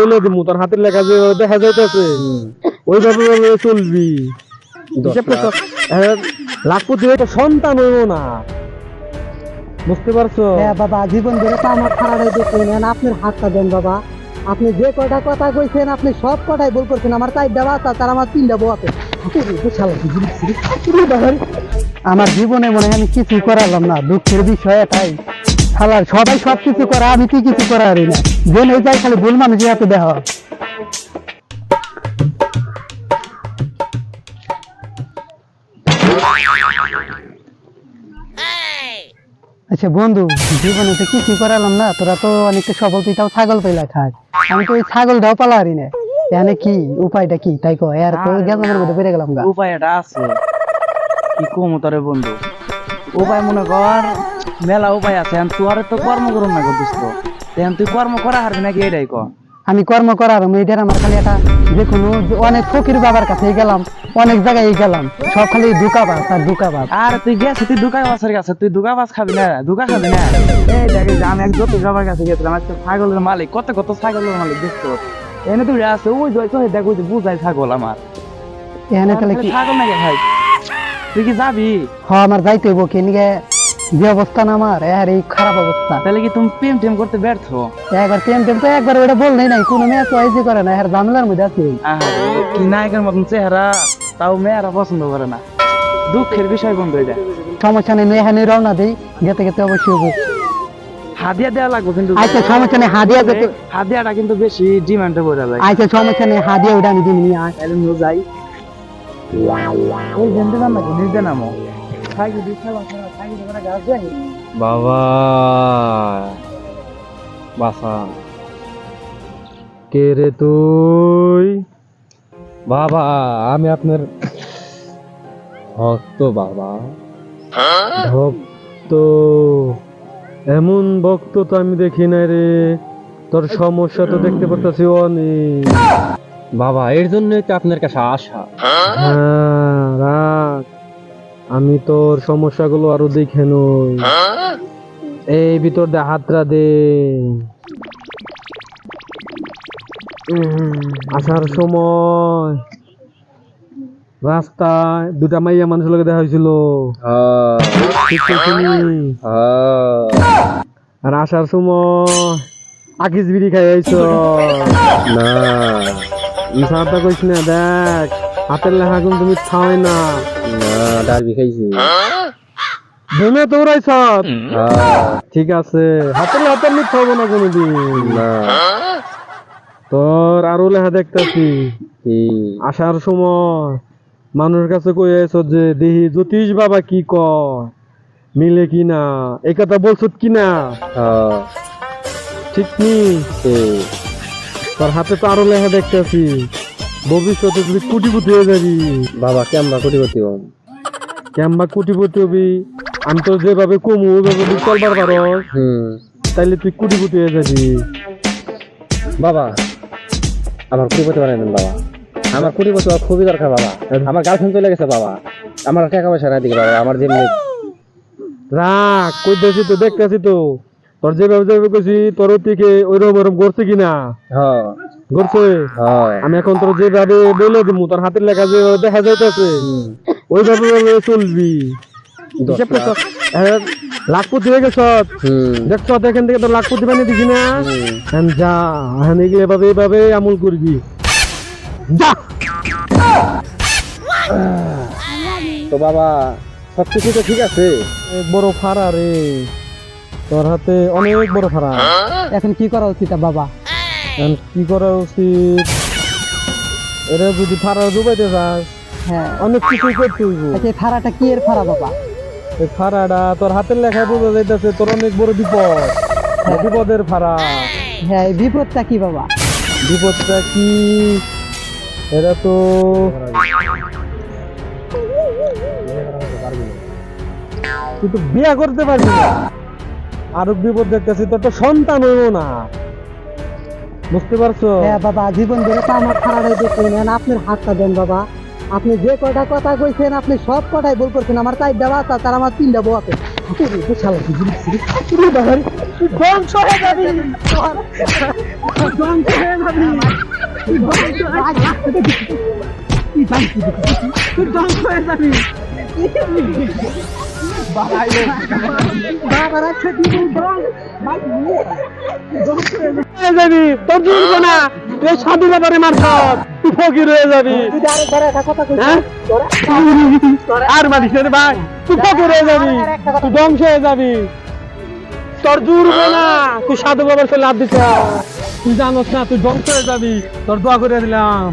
বলে দিমু তোর হাতের লেখা যে দেখা যাইতেছে ওইভাবে চলবি। লাখপতি হয়তো সন্তান হইব না, বুঝতে পারছো? হ্যাঁ বাবা, জীবন ধরে তো আমার খারাপই দেখলেন, আপনার হাতটা দেন বাবা। আপনি যে কয়টা কথা কইছেন আপনি সব কটাই ভুল করছেন। আমার 4টা বাচ্চা তার আমার 3টা বউ আছে। আমার জীবনে মনে হয় আমি কিছু করালাম না, দুঃখের বিষয় এটাই। শালার সবাই সব কিছু করে, আমি কি কিছু করারই না। জেনে যাই খালি ভুল মানুষের হাতে দেওয়া। আচ্ছা বন্ধু, জীবনে তো কিছু করালাম না, তোরা তো অনেকটা সফল, তুই তাও ছাগল পেলা খাস, আমি তো ওই ছাগলটাও পালা হারি না। এখানে কি উপায়টা কি তাই কো? আর তো গেলামের মধ্যে পেরে গেলাম গা। উপায় এটা আছে, কি কম তোরে বন্ধু? উপায় মনে কর মেলা উপায় আছে, তোর তো কর্ম করুন না করছিস তো, তুই কর্ম করা হারবি নাকি এটাই ক? আমি কর্ম করার মেয়েটার আমার খালি একটা যে কোনো অনেক ফকির বাবার কাছে গেলাম, অনেক জায়গায় গেলাম, সব খালি দুকাবাস আর দুকাবাস। আর তুই গেছিস, তুই দুকা বাসের কাছে, তুই দুকা বাস খাবি না, দুকা খাবি না। এই দেখে যে আমি এক যত বাবার কাছে গেছিলাম, একটা ছাগলের মালিক, কত কত ছাগলের মালিক দেখতো, এনে তুই আছে ওই দেখো বুঝাই ছাগল আমার। এখানে তাহলে কি ছাগল নাকি ভাই, তুই কি যাবি? হ্যাঁ আমার যাইতে হইব, কেনিকে যে অবস্থা না আমার, এর এই খারাপ অবস্থা। তাহলে কি তুমি প্রেম টেম করতে ব্যর্থ? একবার প্রেম টেম তো একবার ওটা বললেই নাই, কোনো মেয়ে চয়েসই করে না, এর ঝামেলার মধ্যে আছে। কি নায়কের মতন চেহারা, তাও মেয়েরা পছন্দ করে না, দুঃখের বিষয় বন্ধু এটা। সমস্যা নেই, এখানে রওনা দিই, গেতে গেতে অবশ্যই হবো। হাদিয়া দেওয়া লাগবে কিন্তু। আচ্ছা সমস্যা নেই, হাদিয়া দিতে, হাদিয়াটা কিন্তু বেশি ডিমান্ডে পড়ে যায়। আচ্ছা সমস্যা নেই, হাদিয়া ওটা আমি দিন নিয়ে আয়। তাহলে নিয়ে যাই, ওই জেনতে নাম নাকি নিজে নামো সাইকেল দিয়ে খেলা খেলা সাইকেল করে গাছ যায়। বাবা বাসা কে রে তুই? বাবা আমি আপনার ভক্ত বাবা, ভক্ত। এমন ভক্ত তো আমি দেখি না রে। তোর সমস্যা তো দেখতে পারতেছি অনেক বাবা, এর জন্যই তো আপনার কাছে আসা। হ্যাঁ রাখ, আমি তোর সমস্যাগুলো আরো দেখে নই। এই ভিতর দিয়ে হাতটা দে। আসার সময় রাস্তায় দুটা মাইয়া মানুষের লোকে দেখা হয়েছিল, ঠিক শুনি। আর আসার সময় আকিস বিড়ি খাই আইছ না, মিশাটা কইস না। দেখ হাতের লেখা কোন তুমি খাওয়াই না, ডারবি খাইছি ভেঙে দৌড়াইছ। ঠিক আছে, হাতের লেখা আমি খাবো না কোনোদিন। তোর আরো লেখা দেখতেছি। আসার সময় মানুষের কাছে কই আইছ যে দেহি জ্যোতিষ বাবা কি কয় মিলে কিনা, এই কথা বলছ কিনা? ঠিক নি? তোর হাতে তো আরো লেখা দেখতেছি, ভবিষ্যতে তুই কোটিপতি হয়ে যাবি বাবা। কেমবা কোটিপতি হন, কেমবা কোটিপতি হবি আমি তো যেভাবে কমু ওইভাবে তুই চলবার পারস, তাইলে তুই কোটিপতি হয়ে যাবি বাবা। আমার কোটিপতি বানাই দেন বাবা, আমার কোটিপতি খুবই দরকার বাবা। আমার গার্লফ্রেন্ড চলে গেছে বাবা, আমার টাকা পয়সা না দিকে বাবা, আমার যেমনি রাখ কইতেছি তো, দেখতেছি তো তোর যেভাবে যেভাবে কইছি তোর থেকে ওইরকম ওরকম করছে কিনা। করছে। আমি এখন তোর যেভাবে বলে দিমু তোর হাতের লেখা যে দেখা যাইতেছে ওইভাবে চলবি। লাখপতি হয়ে গেছ, দেখছ এখান থেকে তোর লাখপতি বানিয়ে দিছি না। যা এগুলো এভাবে এভাবে আমল করবি, যা। তো বাবা সবকিছু তো ঠিক আছে, বড় ফাড়া রে তোর হাতে, অনেক বড় ফাড়া। এখন কি করা উচিত বাবা? এখন কি করা উচিত, এরা যদি ফাড়া ডুবাইতে যাস হ্যাঁ অনেক কিছু করতে হইব। আচ্ছা ফাড়াটা কি এর ফাড়া বাবা? এই ফাড়াটা তোর হাতের লেখায় বোঝা যাইতেছে তোর অনেক বড় বিপদ, বিপদের ফাড়া। হ্যাঁ এই বিপদটা কি বাবা? বিপদটা কি, এরা তো তুই তো বিয়ে করতে পারবি না। আরো বিপদ দেখতেছি, তোর তো সন্তান হইব না, বুঝতে পারছো? হ্যাঁ বাবা, জীবন ধরে তো আমার খারাপই দেখলেন, আপনার হাতটা দেন বাবা। আপনি যে কয়টা কথা কইছেন আপনি সব কটাই ভুল করছেন। আমার 4টা বাচ্চা তার আমার 3টা বউ আছে। ধ্বংস হয়ে যাবি ধ্বংস হয়ে যাবি তুই ধ্বংস হয়ে যাবি যাবি তোর জুড়বো না এই সাধু বাবারে মারছ তুই ফকির হয়ে যাবি হ্যাঁ? আর মারিস না রে ভাই তুই ফকির হয়ে যাবি তুই ধ্বংস হয়ে যাবি তোর জুড়বো না তুই সাধু বাবার সাথে লাভ দিছ তুই জানোস না তুই ধ্বংস হয়ে যাবি তোর দোয়া করে দিলাম